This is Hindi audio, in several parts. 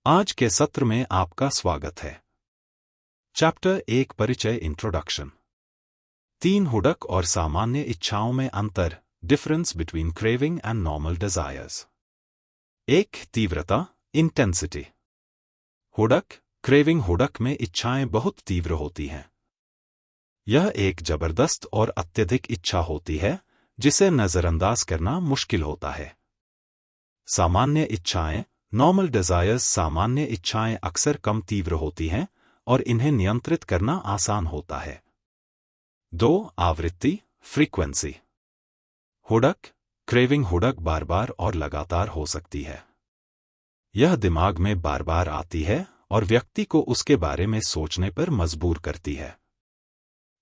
आज के सत्र में आपका स्वागत है। चैप्टर 1 परिचय इंट्रोडक्शन। 3 हुडक और सामान्य इच्छाओं में अंतर, difference between craving and normal desires. 1 तीव्रता, इंटेंसिटी। हुडक, क्रेविंग। हुडक में इच्छाएं बहुत तीव्र होती हैं। यह एक जबरदस्त और अत्यधिक इच्छा होती है जिसे नजरअंदाज करना मुश्किल होता है। सामान्य इच्छाएं, नॉर्मल डिजायर्स। सामान्य इच्छाएं अक्सर कम तीव्र होती हैं और इन्हें नियंत्रित करना आसान होता है। 2 आवृत्ति, फ्रीक्वेंसी। हुडक, क्रेविंग। हुडक बार बार और लगातार हो सकती है। यह दिमाग में बार बार आती है और व्यक्ति को उसके बारे में सोचने पर मजबूर करती है।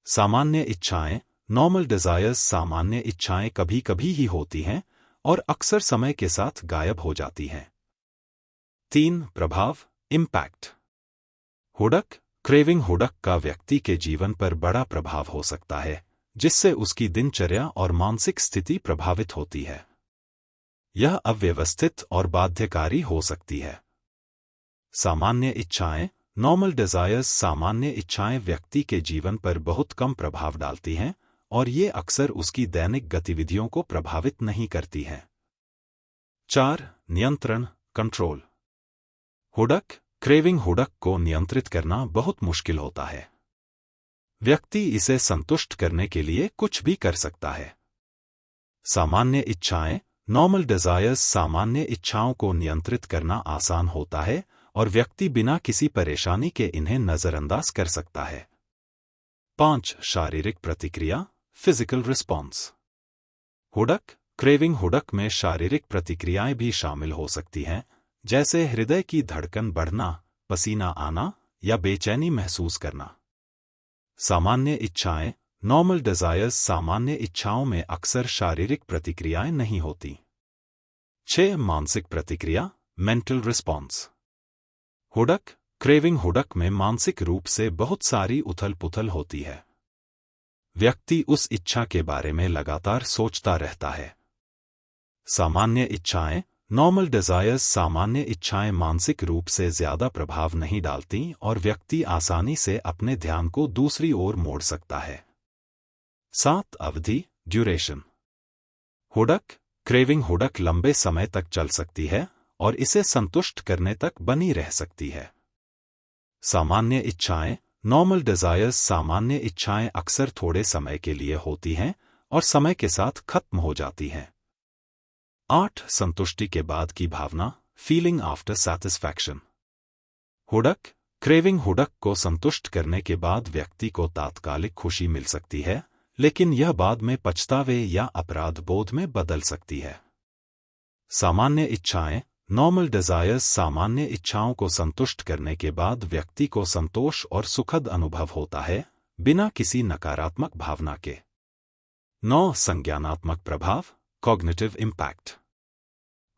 सामान्य इच्छाएं, नॉर्मल डिजायर्स। सामान्य इच्छाएं कभी कभी ही होती हैं और अक्सर समय के साथ गायब हो जाती हैं। 3 प्रभाव, इम्पैक्ट। हुडक, क्रेविंग। हुडक का व्यक्ति के जीवन पर बड़ा प्रभाव हो सकता है जिससे उसकी दिनचर्या और मानसिक स्थिति प्रभावित होती है। यह अव्यवस्थित और बाध्यकारी हो सकती है। सामान्य इच्छाएं, नॉर्मल डिजायर्स। सामान्य इच्छाएं व्यक्ति के जीवन पर बहुत कम प्रभाव डालती हैं और ये अक्सर उसकी दैनिक गतिविधियों को प्रभावित नहीं करती हैं। 4 नियंत्रण, कंट्रोल। हुडक, क्रेविंग। हुडक को नियंत्रित करना बहुत मुश्किल होता है। व्यक्ति इसे संतुष्ट करने के लिए कुछ भी कर सकता है। सामान्य इच्छाएं, नॉर्मल डिजायर्स। सामान्य इच्छाओं को नियंत्रित करना आसान होता है और व्यक्ति बिना किसी परेशानी के इन्हें नजरअंदाज कर सकता है। 5 शारीरिक प्रतिक्रिया, फिजिकल रिस्पॉन्स। हुडक, क्रेविंग। हुडक में शारीरिक प्रतिक्रियाएं भी शामिल हो सकती हैं, जैसे हृदय की धड़कन बढ़ना, पसीना आना या बेचैनी महसूस करना। सामान्य इच्छाएं, नॉर्मल डिजायर्स। सामान्य इच्छाओं में अक्सर शारीरिक प्रतिक्रियाएं नहीं होती। 6 मानसिक प्रतिक्रिया, मेंटल रिस्पॉन्स। हुडक, क्रेविंग। हुडक में मानसिक रूप से बहुत सारी उथल-पुथल होती है। व्यक्ति उस इच्छा के बारे में लगातार सोचता रहता है। सामान्य इच्छाएं, नॉर्मल डिजायर्स। सामान्य इच्छाएं मानसिक रूप से ज्यादा प्रभाव नहीं डालती और व्यक्ति आसानी से अपने ध्यान को दूसरी ओर मोड़ सकता है। 7 अवधि, ड्यूरेशन। हुडक, क्रेविंग। हुडक लंबे समय तक चल सकती है और इसे संतुष्ट करने तक बनी रह सकती है। सामान्य इच्छाएं, नॉर्मल डिजायर्स। सामान्य इच्छाएं अक्सर थोड़े समय के लिए होती हैं और समय के साथ खत्म हो जाती हैं। 8 संतुष्टि के बाद की भावना, फीलिंग आफ्टर सैटिस्फैक्शन। हुडक, क्रेविंग। हुडक को संतुष्ट करने के बाद व्यक्ति को तात्कालिक खुशी मिल सकती है, लेकिन यह बाद में पछतावे या अपराध बोध में बदल सकती है। सामान्य इच्छाएं, नॉर्मल डिजायर्स। सामान्य इच्छाओं को संतुष्ट करने के बाद व्यक्ति को संतोष और सुखद अनुभव होता है, बिना किसी नकारात्मक भावना के। 9 संज्ञानात्मक प्रभाव, कॉग्निटिव इम्पैक्ट।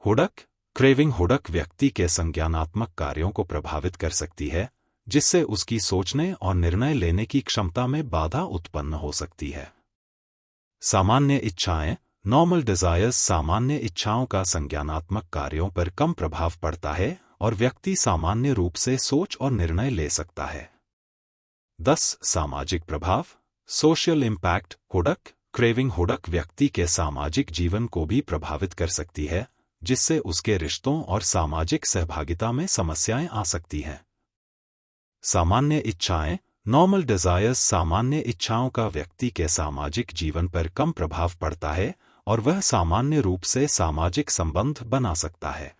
हुडक, क्रेविंग। हुडक व्यक्ति के संज्ञानात्मक कार्यों को प्रभावित कर सकती है, जिससे उसकी सोचने और निर्णय लेने की क्षमता में बाधा उत्पन्न हो सकती है। सामान्य इच्छाएं, नॉर्मल डिजायर्स। सामान्य इच्छाओं का संज्ञानात्मक कार्यों पर कम प्रभाव पड़ता है और व्यक्ति सामान्य रूप से सोच और निर्णय ले सकता है। 10 सामाजिक प्रभाव, सोशल इम्पैक्ट। हुडक, क्रेविंग। हुडक व्यक्ति के सामाजिक जीवन को भी प्रभावित कर सकती है, जिससे उसके रिश्तों और सामाजिक सहभागिता में समस्याएं आ सकती हैं। सामान्य इच्छाएं, नॉर्मल डिजायर्स। सामान्य इच्छाओं का व्यक्ति के सामाजिक जीवन पर कम प्रभाव पड़ता है और वह सामान्य रूप से सामाजिक संबंध बना सकता है।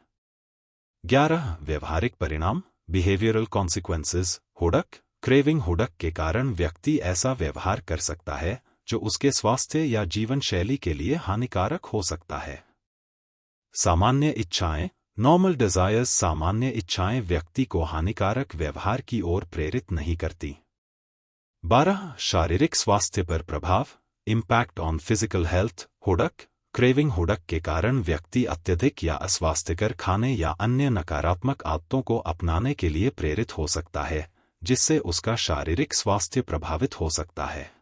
11 व्यवहारिक परिणाम, बिहेवियरल कॉन्सिक्वेंसेस। हुडक, क्रेविंग। हुडक के कारण व्यक्ति ऐसा व्यवहार कर सकता है जो उसके स्वास्थ्य या जीवन शैली के लिए हानिकारक हो सकता है। सामान्य इच्छाएं, नॉर्मल डिजायर्स। सामान्य इच्छाएं व्यक्ति को हानिकारक व्यवहार की ओर प्रेरित नहीं करती। 12 शारीरिक स्वास्थ्य पर प्रभाव, इम्पैक्ट ऑन फिजिकल हेल्थ। हुडक, क्रेविंग। हुडक के कारण व्यक्ति अत्यधिक या अस्वास्थ्यकर खाने या अन्य नकारात्मक आदतों को अपनाने के लिए प्रेरित हो सकता है, जिससे उसका शारीरिक स्वास्थ्य प्रभावित हो सकता है।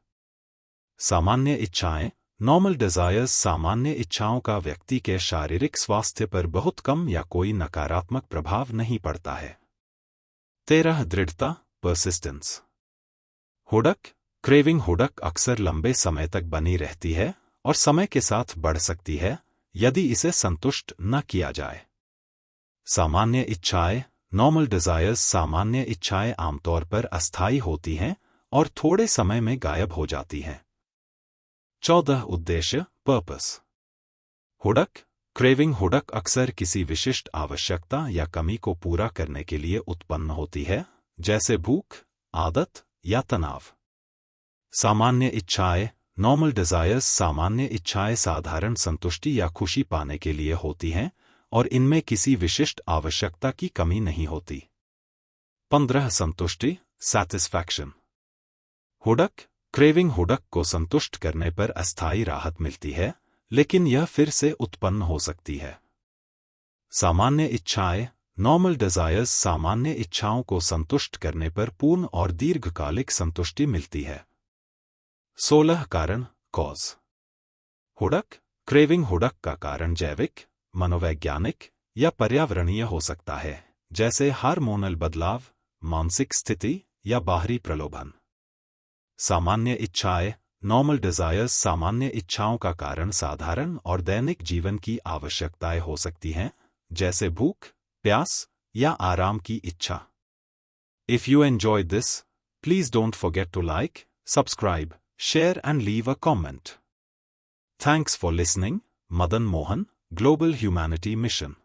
सामान्य इच्छाएं, नॉर्मल डिजायर्स सामान्य इच्छाओं का व्यक्ति के शारीरिक स्वास्थ्य पर बहुत कम या कोई नकारात्मक प्रभाव नहीं पड़ता है। 13 दृढ़ता परसिस्टेंस। हुडक क्रेविंग हुडक अक्सर लंबे समय तक बनी रहती है और समय के साथ बढ़ सकती है यदि इसे संतुष्ट न किया जाए। सामान्य इच्छाएं नॉर्मल डिजायर्स सामान्य इच्छाएं आमतौर पर अस्थायी होती हैं और थोड़े समय में गायब हो जाती हैं। 14 उद्देश्य पर्पस। हुडक क्रेविंग हुडक अक्सर किसी विशिष्ट आवश्यकता या कमी को पूरा करने के लिए उत्पन्न होती है, जैसे भूख, आदत या तनाव। सामान्य इच्छाएं नॉर्मल डिजायर्स सामान्य इच्छाएं साधारण संतुष्टि या खुशी पाने के लिए होती हैं और इनमें किसी विशिष्ट आवश्यकता की कमी नहीं होती। 15 संतुष्टि सैटिस्फैक्शन। हुडक क्रेविंग हुडक को संतुष्ट करने पर अस्थायी राहत मिलती है, लेकिन यह फिर से उत्पन्न हो सकती है। सामान्य इच्छाएं नॉर्मल डिजायर्स सामान्य इच्छाओं को संतुष्ट करने पर पूर्ण और दीर्घकालिक संतुष्टि मिलती है। 16 कारण कॉज। हुडक क्रेविंग हुडक का कारण जैविक, मनोवैज्ञानिक या पर्यावरणीय हो सकता है, जैसे हार्मोनल बदलाव, मानसिक स्थिति या बाहरी प्रलोभन। सामान्य इच्छाएं नॉर्मल डिजायर्स सामान्य इच्छाओं का कारण साधारण और दैनिक जीवन की आवश्यकताएं हो सकती हैं, जैसे भूख, प्यास या आराम की इच्छा। If you enjoyed this, please don't forget to like, subscribe, share and leave a comment. Thanks for listening. Madan Mohan, Global Humanity Mission.